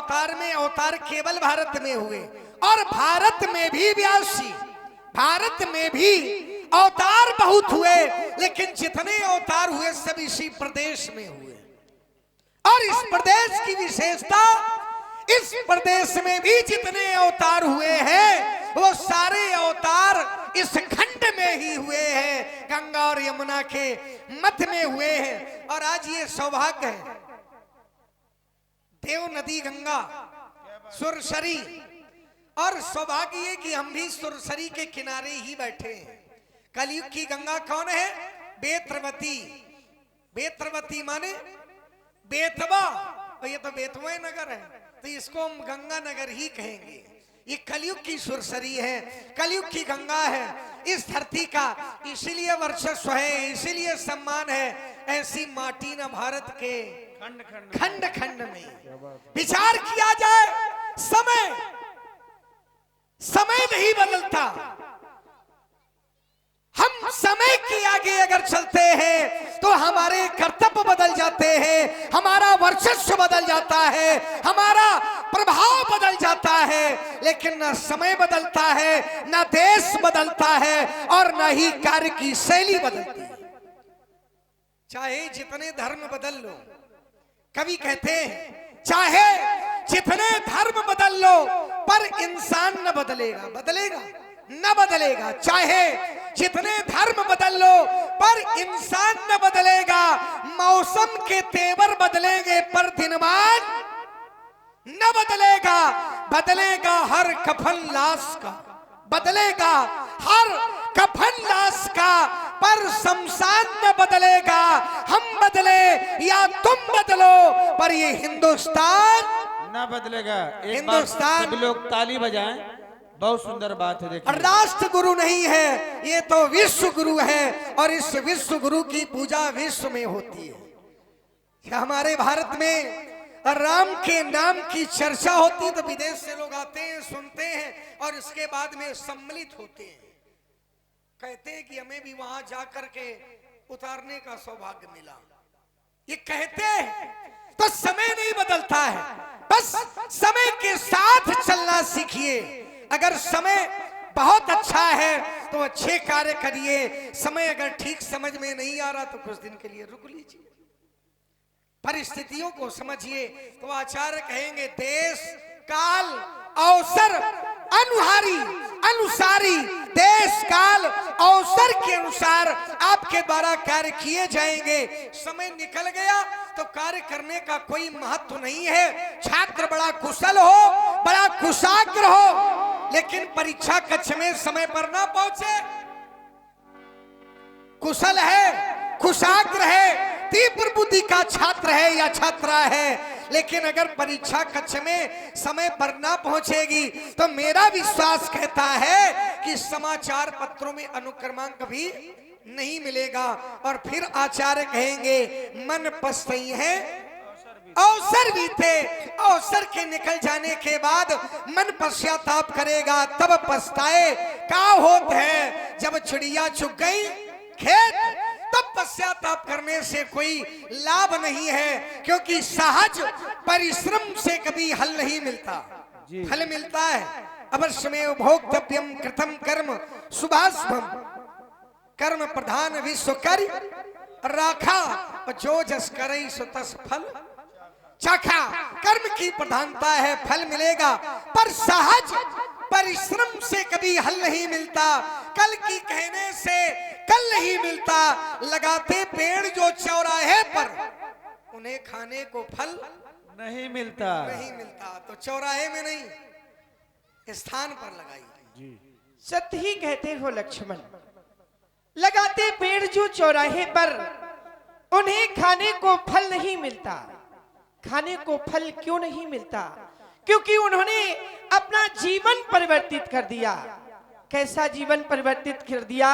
अवतार में अवतार केवल भारत में हुए, और भारत में भी व्यासी, भारत में भी अवतार बहुत हुए, लेकिन जितने अवतार हुए सब इसी प्रदेश में हुए। और इस प्रदेश की विशेषता, इस प्रदेश में भी जितने अवतार हुए हैं वो सारे अवतार इस खंड में ही हुए हैं, गंगा और यमुना के मध्य में हुए हैं। और आज ये सौभाग्य है, देव नदी गंगा सुरसरी, और सौभाग्य ये कि हम भी सुरसरी के किनारे ही बैठे हैं। कलयुग की गंगा कौन है? बेत्रवती। बेत्रवती माने बेतवा, और ये तो बेतवा नगर है, तो इसको हम गंगा नगर ही कहेंगे। ये कलयुग की सुरसरी है, कलयुग की गंगा है इस धरती का, इसीलिए वर्चस्व है, इसीलिए सम्मान है। ऐसी माटी न भारत के खंड खंड में। विचार किया जाए, समय नहीं बदलता, हम समय के आगे अगर चलते हैं तो हमारे कर्तव्य बदल जाते हैं, हमारा वर्चस्व बदल जाता है, हमारा प्रभाव बदल जाता है। लेकिन न समय बदलता है, न देश बदलता है, और न ही कार्य की शैली बदलती है। चाहे जितने धर्म बदल लो, कवि कहते हैं चाहे जितने धर्म बदल लो पर इंसान न बदलेगा, बदलेगा न बदलेगा। चाहे जितने धर्म बदल लो पर इंसान न बदलेगा। मौसम के तेवर बदलेंगे पर दिनमान न बदलेगा। बदलेगा हर कफन लाश का, बदलेगा हर कफन लाश का, पर शमशान न बदलेगा। हम बदले या तुम बदलो पर ये हिंदुस्तान न बदलेगा। हिंदुस्तान, सभी लोग ताली बजाएं, बहुत सुंदर बात है। देखिए, राष्ट्र गुरु नहीं है, ये तो विश्व गुरु है, और इस विश्व गुरु की पूजा विश्व में होती है। हमारे भारत में राम के नाम की चर्चा होती तो विदेश से लोग आते हैं, सुनते हैं, और इसके बाद में सम्मिलित होते हैं, कहते हैं कि हमें भी वहां जाकर के उतारने का सौभाग्य मिला। ये कहते हैं तो समय नहीं बदलता है, बस समय के साथ चलना सीखिए। अगर समय बहुत अच्छा है तो अच्छे कार्य करिए, समय अगर ठीक समझ में नहीं आ रहा तो कुछ दिन के लिए रुक लीजिए, परिस्थितियों को समझिए। तो आचार्य कहेंगे देश काल अवसर अनुहारी अनुसारी, देश काल अवसर के अनुसार आपके द्वारा कार्य किए जाएंगे। समय निकल गया तो कार्य करने का कोई महत्व नहीं है। छात्र बड़ा कुशल हो, बड़ा कुशाग्र हो, लेकिन परीक्षा कक्ष में समय पर ना पहुंचे, कुशल है, कुशाग्र है, तीव्र बुद्धि का छात्र है या छात्रा है, लेकिन अगर परीक्षा कक्ष में समय पर ना पहुंचेगी तो मेरा विश्वास कहता है कि समाचार पत्रों में अनुक्रमांक भी नहीं मिलेगा। और फिर आचार्य कहेंगे मन पछताई है अवसर भी थे, अवसर के निकल जाने के बाद मन पश्चाताप करेगा, तब पछताए का होत है। जब चिड़िया चुग गई खेत तब पश्चाताप करने से कोई लाभ नहीं है, क्योंकि सहज परिश्रम से कभी हल नहीं मिलता, फल मिलता है अवश्यमेव भोक्तव्यम कृतम कर्म शुभाशुभम, कर्म प्रधान विश्व कार्य राखा, जो जस करई सो तस फल चाखा। कर्म की प्रधानता है, फल मिलेगा, पर सहज परिश्रम से कभी हल नहीं मिलता, कल की कहने से कल नहीं मिलता। लगाते पेड़ जो चौराहे पर, उन्हें खाने को फल नहीं मिलता, नहीं मिलता, तो चौराहे में नहीं स्थान पर लगाई। सत्य ही कहते हो लक्ष्मण, लगाते पेड़ जो चौराहे पर, उन्हें खाने को फल नहीं मिलता। खाने को फल क्यों नहीं मिलता? क्योंकि उन्होंने अपना जीवन परिवर्तित कर दिया। कैसा जीवन परिवर्तित कर दिया?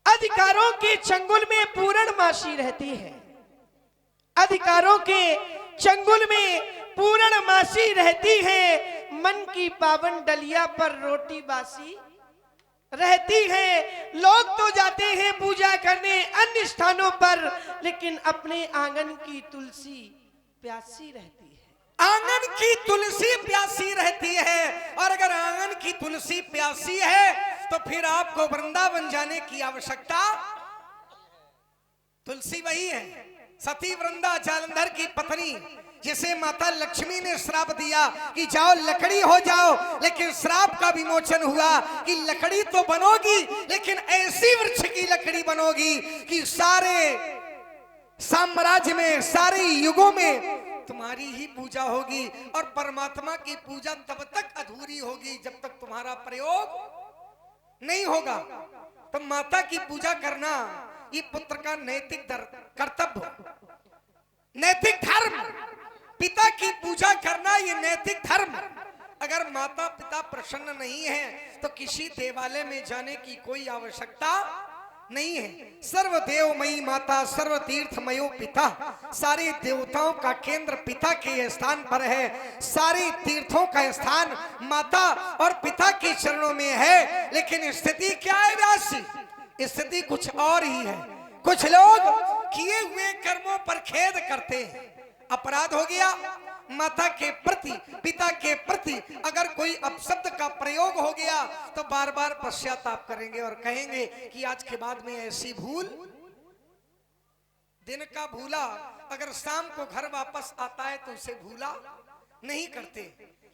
अधिकारों के चंगुल में पूर्णमासी रहती है, अधिकारों के चंगुल में पूर्णमासी रहती है। मन की पावन डलिया पर रोटी बासी रहती है। लोग तो जाते हैं पूजा करने अन्य स्थानों पर, लेकिन अपने आंगन की तुलसी प्यासी रहती है। आंगन की तुलसी प्यासी रहती है, और अगर आंगन की तुलसी प्यासी है तो फिर आपको वृंदावन जाने की आवश्यकता। तुलसी वही है, सती वृंदा जालंधर की पत्नी, जिसे माता लक्ष्मी ने श्राप दिया कि जाओ लकड़ी हो जाओ, लेकिन श्राप का विमोचन हुआ कि लकड़ी तो बनोगी, लेकिन ऐसी वृक्ष की लकड़ी बनोगी कि सारे साम्राज्य में, सारे युगों में तुम्हारी ही पूजा होगी, और परमात्मा की पूजा तब तक अधूरी होगी जब तक तुम्हारा प्रयोग नहीं होगा। तो माता की पूजा करना ये पुत्र का नैतिक कर्तव्य, नैतिक धर्म। पिता की पूजा करना ये नैतिक धर्म। अगर माता पिता प्रसन्न नहीं है तो किसी देवालय में जाने की कोई आवश्यकता नहीं है। सर्वदेवमयी माता, सर्व तीर्थमयो पिता, सारे देवताओं का केंद्र पिता के स्थान पर है। सारे तीर्थों का स्थान माता और पिता के चरणों में है। लेकिन स्थिति क्या है व्यासी? स्थिति कुछ और ही है। कुछ लोग किए हुए कर्मों पर खेद करते हैं। अपराध हो गया माता के प्रति, पिता के प्रति अगर कोई अपशब्द का प्रयोग हो गया तो बार बार पश्चाताप करेंगे और कहेंगे कि आज के बाद में ऐसी भूल। दिन का भूला अगर शाम को घर वापस आता है तो उसे भूला नहीं करते।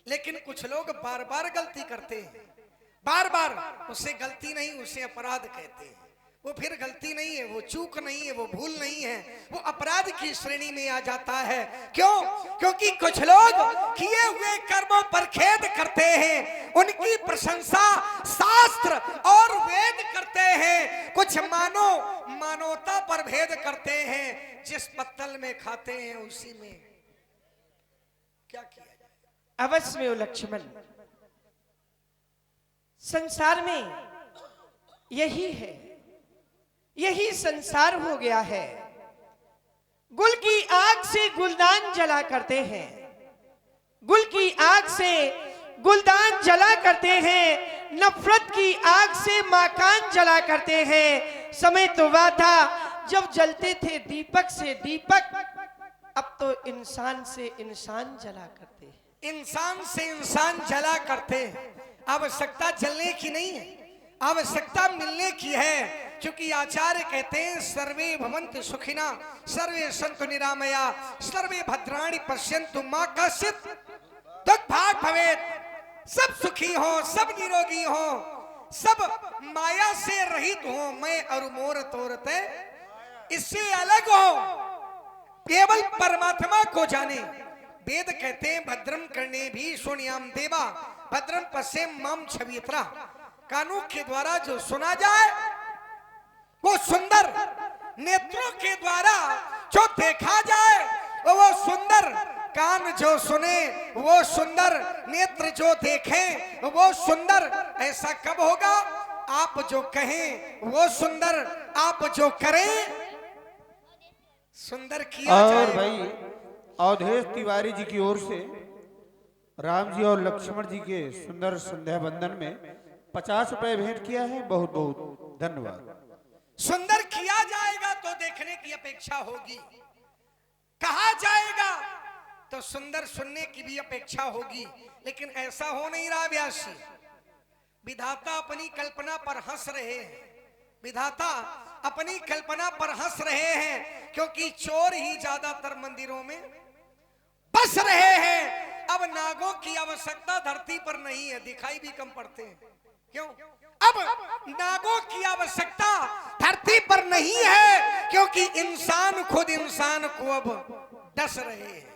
लेकिन कुछ लोग बार बार गलती करते हैं, बार बार। उसे गलती नहीं, उसे अपराध कहते हैं। वो फिर गलती नहीं है, वो चूक नहीं है, वो भूल नहीं है, वो अपराध की श्रेणी में आ जाता है। क्यों? क्योंकि कुछ लोग किए हुए कर्मों पर खेद करते हैं, उनकी प्रशंसा शास्त्र और वेद करते हैं। कुछ मानवता पर भेद करते हैं। जिस पत्तल में खाते हैं उसी में क्या किया जाए। अवश्य में लक्ष्मण, संसार में यही है, यही संसार हो गया है। गुल की आग से गुलदान जला करते हैं, गुल की आग से गुलदान जला करते हैं, नफरत की आग से मकान जला करते हैं। समय तो वह था जब जलते थे दीपक से दीपक, अब तो इंसान से इंसान जला करते हैं। इंसान से इंसान जला करते हैं। आवश्यकता जलने की नहीं है, आवश्यकता मिलने की है। क्योंकि आचार्य कहते हैं सर्वे भवन्तु सुखिना, सर्वे सन्तु निरामया, सर्वे भद्राणि पश्यन्तु मा कश्चित् दुःखभाग् भवेत्। सब सुखी हो, सब निरोगी हो, सब माया से रहित हो, मैं और मोर तोरते इससे अलग हो, केवल परमात्मा को जाने। वेद कहते हैं भद्रम करने भी शृणुयाम देवा, भद्रम पश्येम माम छवित्रा। कानों के द्वारा जो सुना जाए वो सुंदर, नेत्रों के द्वारा जो देखा जाए वो सुंदर, कान जो सुने वो सुंदर, नेत्र जो देखें वो सुंदर। ऐसा कब होगा? आप जो कहें वो सुंदर, आप जो करें सुंदर किया और जाए। भाई अवधेश तिवारी जी की ओर से राम जी और लक्ष्मण जी के सुंदर संध्या बंदन में 50 रुपए भेंट किया है। बहुत बहुत धन्यवाद। सुंदर किया जाएगा तो देखने की अपेक्षा होगी, कहा जाएगा तो सुंदर सुनने की भी अपेक्षा होगी। लेकिन ऐसा हो नहीं रहा व्यासी। विधाता अपनी कल्पना पर हंस रहे हैं, विधाता अपनी कल्पना पर हंस रहे हैं, क्योंकि चोर ही ज्यादातर मंदिरों में बस रहे हैं। अब नागों की आवश्यकता धरती पर नहीं है, दिखाई भी कम पड़ते हैं। क्यों? अब नागों की आवश्यकता धरती पर नहीं है, क्योंकि इंसान खुद इंसान को अब डस रहे हैं।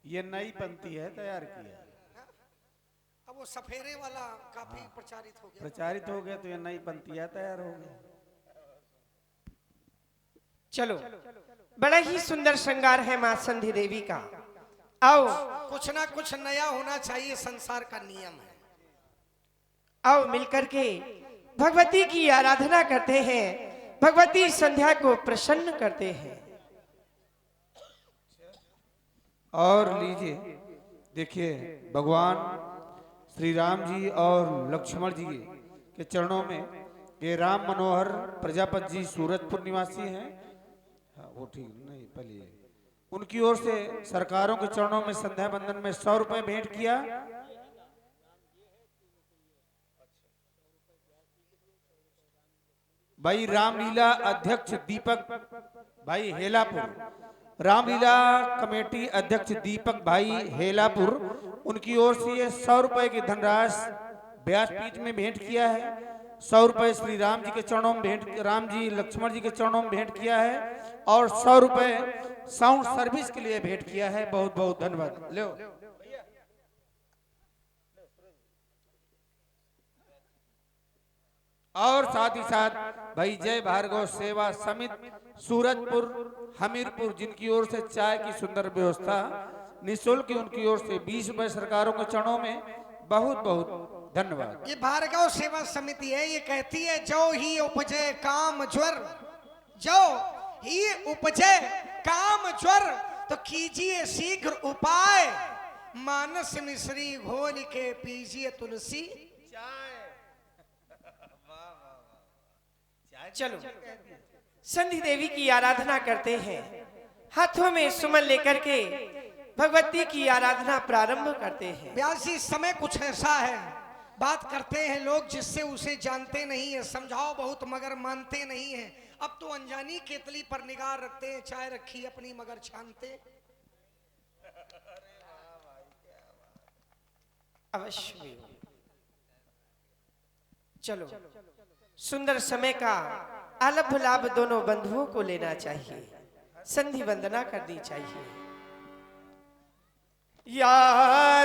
ये नई पंक्ति है, तैयार किया, अब वो सफेरे वाला काफी प्रचारित हो गया, प्रचारित हो गया, तो ये नई पंक्ति है, तैयार हो गया। चलो, बड़ा ही सुंदर श्रृंगार है मां संधि देवी का। आओ कुछ ना कुछ नया होना चाहिए, संसार का नियम है। आओ मिलकर के भगवती की आराधना करते हैं, भगवती संध्या को प्रसन्न करते हैं। और लीजिए, देखिए भगवान श्री राम जी और लक्ष्मण जी के चरणों में ये राम मनोहर प्रजापति जी सूरजपुर निवासी हैं। हाँ वो ठीक नहीं, पहले उनकी ओर से सरकारों के चरणों में संध्या बंदन में 100 रुपए भेंट किया। भाई रामलीला अध्यक्ष दीपक भाई हेलापुर, रामलीला कमेटी अध्यक्ष दीपक भाई हेलापुर, उनकी ओर से ये 100 रुपए की धनराशि व्यासपीठ में भेंट किया है। 100 रुपए श्री राम जी के चरणों में भेंट, राम जी लक्ष्मण जी के चरणों में भेंट किया है और 100 रुपए साउंड सर्विस के लिए भेंट किया है। बहुत बहुत धन्यवाद। लो और साथ ही साथ भाई जय भार्गव सेवा समिति सूरजपुर हमीरपुर, जिनकी ओर से चाय की सुंदर व्यवस्था निःशुल्क, उनकी ओर से 20 रुपए सरकारों के चरणों में बहुत बहुत धन्यवाद। ये भार्गव सेवा समिति है, ये कहती है जो ही उपजे काम ज्वर, जो ही उपजे काम ज्वर तो कीजिए शीघ्र उपाय, मानस मिश्री घोल के पीजिए तुलसी चाय। चलो संधि देवी की आराधना करते हैं, हाथों में सुमन लेकर के भगवती की आराधना प्रारंभ करते हैं। व्यास जी, समय कुछ ऐसा है, बात करते हैं लोग जिससे उसे जानते नहीं है, समझाओ बहुत मगर मानते नहीं है। अब तो अनजानी केतली पर निगाह रखते हैं, चाय रखी अपनी मगर छानते। अवश्य चलो सुंदर समय का आलभ लाभ दोनों बंधुओं को लेना चाहिए, संधि वंदना करनी चाहिए। यार